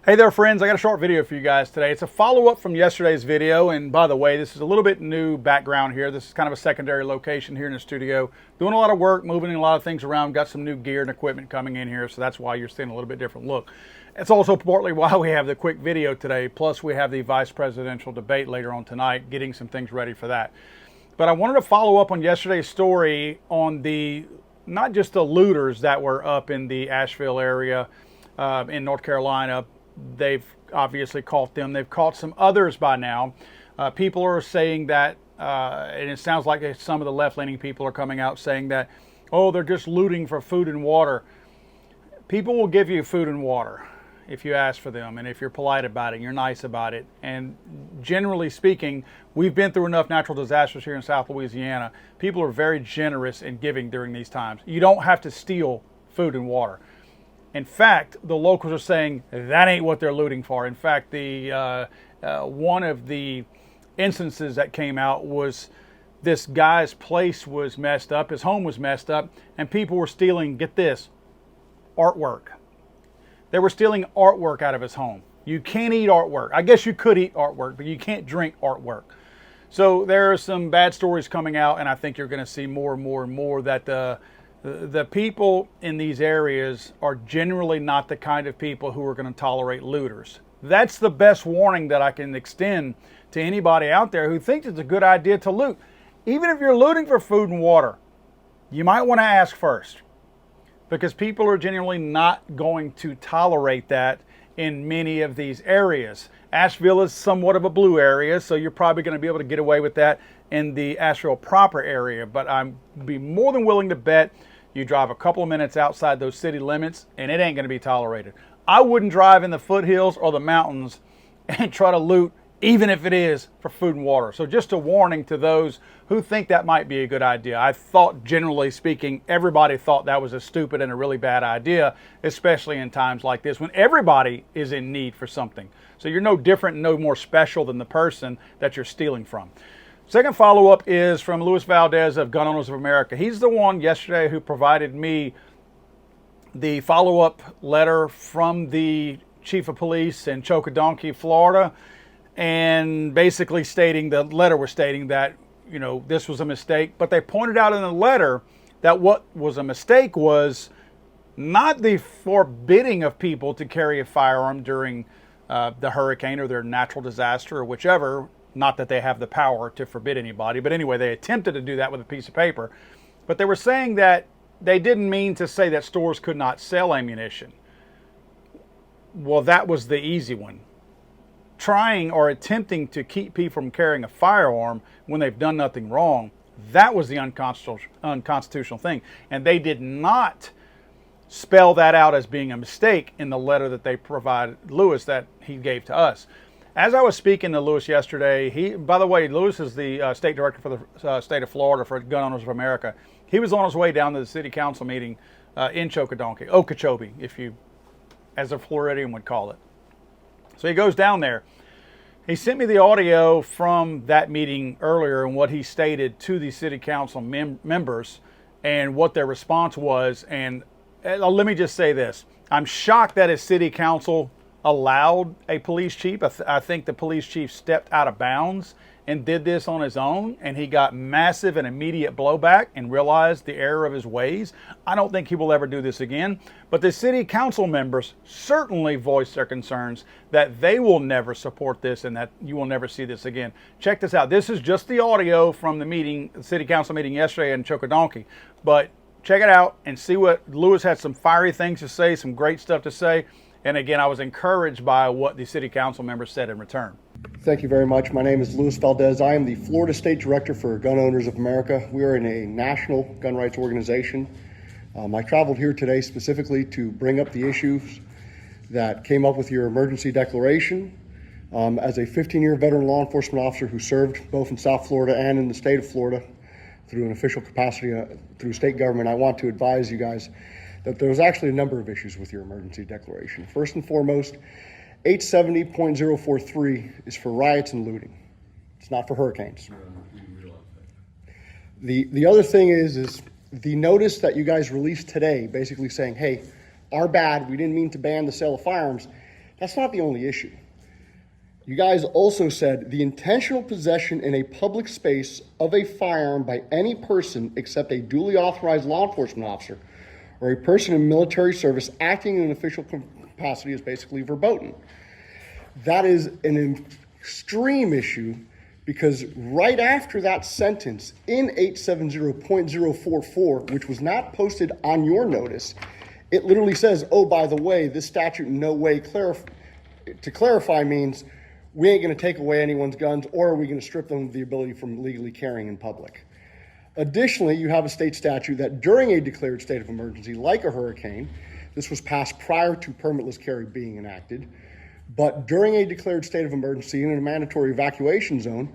Hey there friends, I got a short video for you guys today. It's a follow-up from yesterday's video, and by the way, this is a little bit new background here. This is kind of a secondary location here in the studio. Doing a lot of work, moving a lot of things around, got some new gear and equipment coming in here, so that's why you're seeing a little bit different look. It's also partly why we have the quick video today, plus we have the vice presidential debate later on tonight, getting some things ready for that. But I wanted to follow up on yesterday's story on not just the looters that were up in the Asheville area in North Carolina. They've obviously caught them. They've caught some others by now. People are saying that, and it sounds like some of the left-leaning people are coming out saying that, oh, they're just looting for food and water. People will give you food and water if you ask for them, and if you're polite about it, and you're nice about it. And generally speaking, we've been through enough natural disasters here in South Louisiana. People are very generous in giving during these times. You don't have to steal food and water. In fact, the locals are saying that ain't what they're looting for. In fact, one of the instances that came out was this guy's place was messed up, his home was messed up, and people were stealing, get this, artwork. They were stealing artwork out of his home. You can't eat artwork. I guess you could eat artwork, but you can't drink artwork. So there are some bad stories coming out, and I think you're going to see more and more and more that the people in these areas are generally not the kind of people who are going to tolerate looters. That's the best warning that I can extend to anybody out there who thinks it's a good idea to loot. Even if you're looting for food and water, you might want to ask first, because people are generally not going to tolerate that in many of these areas. Asheville is somewhat of a blue area, so you're probably going to be able to get away with that in the Asheville proper area, but I'd be more than willing to bet you drive a couple of minutes outside those city limits and it ain't going to be tolerated. I wouldn't drive in the foothills or the mountains and try to loot, even if it is for food and water. So just a warning to those who think that might be a good idea. I thought, generally speaking, everybody thought that was a stupid and a really bad idea, especially in times like this when everybody is in need for something. So you're no different, no more special than the person that you're stealing from. Second follow-up is from Luis Valdez of Gun Owners of America. He's the one yesterday who provided me the follow-up letter from the chief of police in Chokedonkee, Florida, and basically the letter was stating that, you know, this was a mistake. But they pointed out in the letter that what was a mistake was not the forbidding of people to carry a firearm during the hurricane or their natural disaster or whichever. Not that they have the power to forbid anybody, but anyway, they attempted to do that with a piece of paper. But they were saying that they didn't mean to say that stores could not sell ammunition. Well, that was the easy one. Trying or attempting to keep people from carrying a firearm when they've done nothing wrong, that was the unconstitutional thing. And they did not spell that out as being a mistake in the letter that they provided Lewis, that he gave to us. As I was speaking to Lewis yesterday, by the way, Lewis is the state director for the state of Florida for Gun Owners of America. He was on his way down to the city council meeting in Chokedonkee, Okeechobee, as a Floridian would call it. So he goes down there. He sent me the audio from that meeting earlier and what he stated to the city council members and what their response was. And let me just say this. I'm shocked that his city council allowed a police chief. I think the police chief stepped out of bounds and did this on his own, and he got massive and immediate blowback and realized the error of his ways. I don't think he will ever do this again, but the city council members certainly voiced their concerns that they will never support this and that you will never see this again. Check this out. This is just the audio from the city council meeting yesterday in Chokedonkee, but check it out and see what Lewis had some fiery things to say, some great stuff to say. And again, I was encouraged by what the city council members said in return. Thank you very much. My name is Luis Valdez. I am the Florida State Director for Gun Owners of America. We are in a national gun rights organization. I traveled here today specifically to bring up the issues that came up with your emergency declaration. As a 15-year veteran law enforcement officer who served both in South Florida and in the state of Florida through an official capacity through state government, I want to advise you guys that there's actually a number of issues with your emergency declaration. First and foremost, 870.043 is for riots and looting. It's not for hurricanes. The other thing is the notice that you guys released today, basically saying, hey, our bad, we didn't mean to ban the sale of firearms. That's not the only issue. You guys also said the intentional possession in a public space of a firearm by any person except a duly authorized law enforcement officer or a person in military service acting in an official capacity is basically verboten. That is an extreme issue because right after that sentence in 870.044, which was not posted on your notice, it literally says, oh, by the way, this statute in no way to clarify means we ain't going to take away anyone's guns, or are we going to strip them of the ability from legally carrying in public. Additionally, you have a state statute that during a declared state of emergency, like a hurricane, this was passed prior to permitless carry being enacted, but during a declared state of emergency in a mandatory evacuation zone,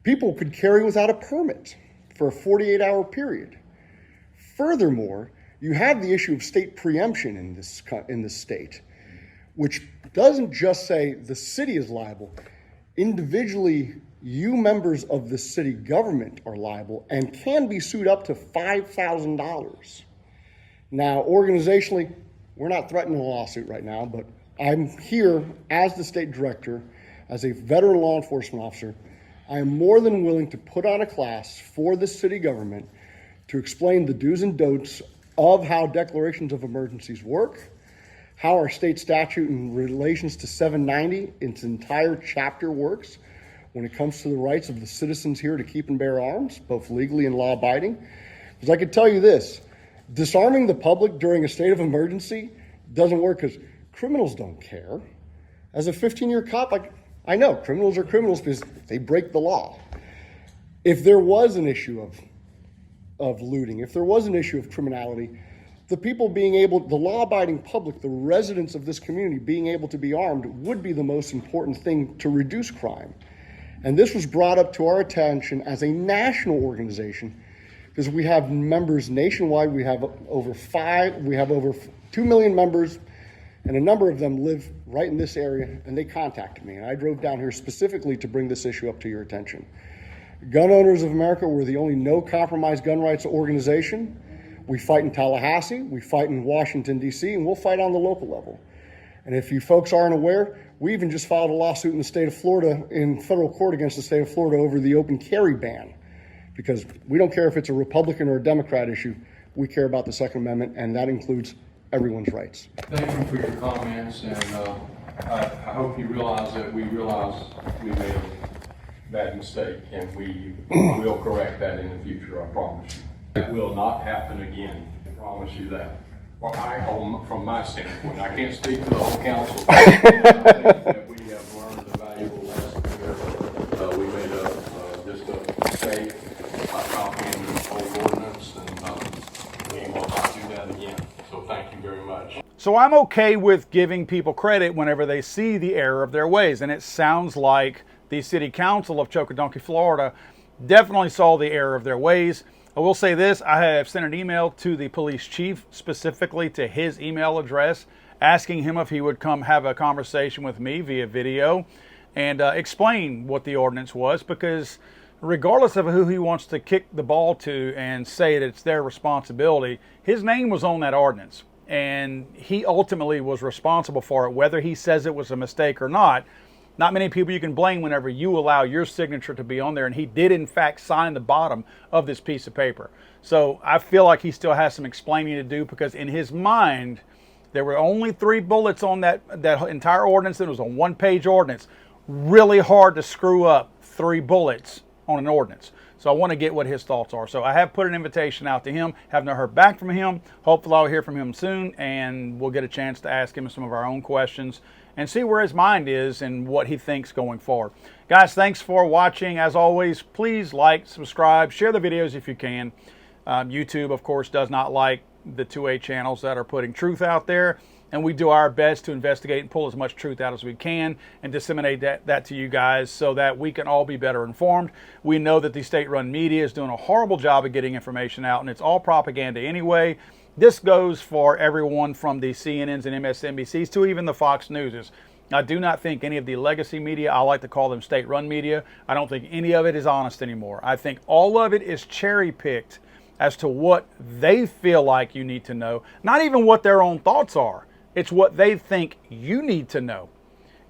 people could carry without a permit for a 48-hour period. Furthermore, you have the issue of state preemption in this state, which doesn't just say the city is liable. Individually, you members of the city government are liable and can be sued up to $5,000. Now, organizationally, we're not threatening a lawsuit right now, but I'm here as the state director, as a veteran law enforcement officer. I am more than willing to put on a class for the city government to explain the do's and don'ts of how declarations of emergencies work, how our state statute in relations to 790, its entire chapter works when it comes to the rights of the citizens here to keep and bear arms, both legally and law-abiding. Because I can tell you this, disarming the public during a state of emergency doesn't work because criminals don't care. As a 15-year cop, I know criminals are criminals because they break the law. If there was an issue of looting, if there was an issue of criminality, the people being able, the law-abiding public, the residents of this community being able to be armed would be the most important thing to reduce crime. And this was brought up to our attention as a national organization because we have members nationwide. We have over 2 million members, and a number of them live right in this area, and they contacted me. And I drove down here specifically to bring this issue up to your attention. Gun Owners of America, we're the only no-compromise gun rights organization. We fight in Tallahassee, we fight in Washington, D.C., and we'll fight on the local level. And if you folks aren't aware, we even just filed a lawsuit in the state of Florida, in federal court against the state of Florida over the open carry ban. Because we don't care if it's a Republican or a Democrat issue, we care about the Second Amendment, and that includes everyone's rights. Thank you for your comments, and I hope you realize that we realize we made a bad mistake, and we will correct that in the future, I promise you. It will not happen again, I promise you that. Well, from my standpoint, I can't speak for the whole council. I think that we have learned a valuable lesson here. We made just a mistake by copying the old ordinance, and we will not do that again. So thank you very much. So I'm okay with giving people credit whenever they see the error of their ways. And it sounds like the City Council of Chokedonkee, Florida definitely saw the error of their ways. I will say this, I have sent an email to the police chief, specifically to his email address, asking him if he would come have a conversation with me via video and explain what the ordinance was, because regardless of who he wants to kick the ball to and say that it's their responsibility, his name was on that ordinance, and he ultimately was responsible for it, whether he says it was a mistake or not. Not many people you can blame whenever you allow your signature to be on there, and he did in fact sign the bottom of this piece of paper. So I feel like he still has some explaining to do, because in his mind there were only 3 bullets on that entire ordinance. It was a 1-page ordinance. Really hard to screw up 3 bullets on an ordinance. So I want to get what his thoughts are. So I have put an invitation out to him. Have not heard back from him. Hopefully I'll hear from him soon, and we'll get a chance to ask him some of our own questions and see where his mind is and what he thinks going forward. Guys, thanks for watching. As always, please like, subscribe, share the videos if you can. YouTube, of course, does not like the 2A channels that are putting truth out there, and we do our best to investigate and pull as much truth out as we can and disseminate that to you guys so that we can all be better informed. We know that the state-run media is doing a horrible job of getting information out, and it's all propaganda anyway. This goes for everyone from the CNNs and MSNBCs to even the Fox Newses. I do not think any of the legacy media, I like to call them state-run media, I don't think any of it is honest anymore. I think all of it is cherry-picked as to what they feel like you need to know, not even what their own thoughts are. It's what they think you need to know.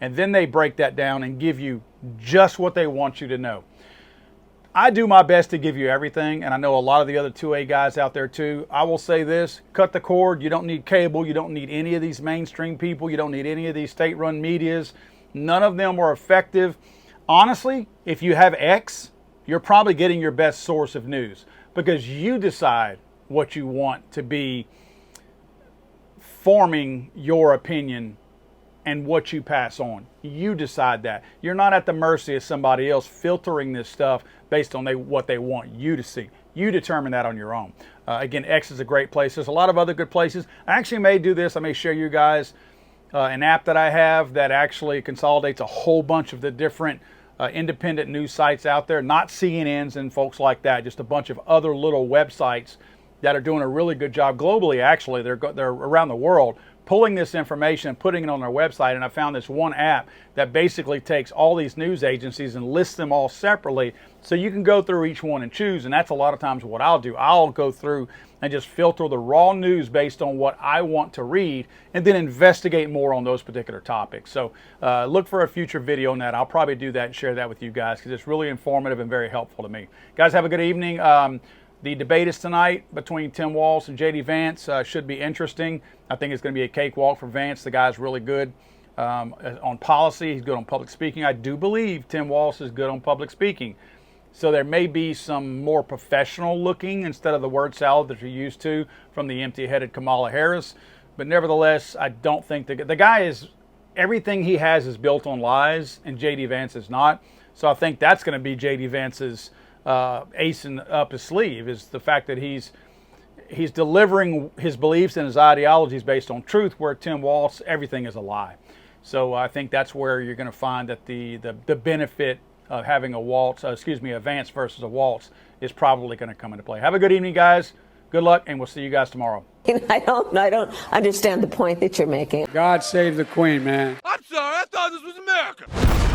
And then they break that down and give you just what they want you to know. I do my best to give you everything, and I know a lot of the other 2A guys out there too. I will say this, cut the cord. You don't need cable. You don't need any of these mainstream people. You don't need any of these state-run medias. None of them are effective. Honestly, if you have X, you're probably getting your best source of news because you decide what you want to be forming your opinion and what you pass on. You decide that. You're not at the mercy of somebody else filtering this stuff based on what they want you to see. You determine that on your own. Again, X is a great place. There's a lot of other good places. I actually may do this. I may share you guys an app that I have that actually consolidates a whole bunch of the different independent news sites out there, not CNNs and folks like that, just a bunch of other little websites that are doing a really good job globally. Actually, they're around the world pulling this information and putting it on their website. And I found this one app that basically takes all these news agencies and lists them all separately, so you can go through each one and choose. And that's a lot of times what I'll do. I'll go through and just filter the raw news based on what I want to read and then investigate more on those particular topics. So look for a future video on that. I'll probably do that and share that with you guys because it's really informative and very helpful to me. Guys, have a good evening. The debate is tonight between Tim Walz and J.D. Vance. Should be interesting. I think it's going to be a cakewalk for Vance. The guy's really good on policy. He's good on public speaking. I do believe Tim Walz is good on public speaking. So there may be some more professional looking instead of the word salad that you're used to from the empty-headed Kamala Harris. But nevertheless, I don't think the guy is, everything he has is built on lies, and J.D. Vance is not. So I think that's going to be J.D. Vance's ace up his sleeve, is the fact that he's delivering his beliefs and his ideologies based on truth, where Tim Walz, everything is a lie. So I think that's where you're going to find that the benefit of having a Vance versus a Walz is probably going to come into play. Have a good evening, guys. Good luck, and we'll see you guys tomorrow. I don't understand the point that you're making. God save the Queen, man. I'm sorry, I thought this was America.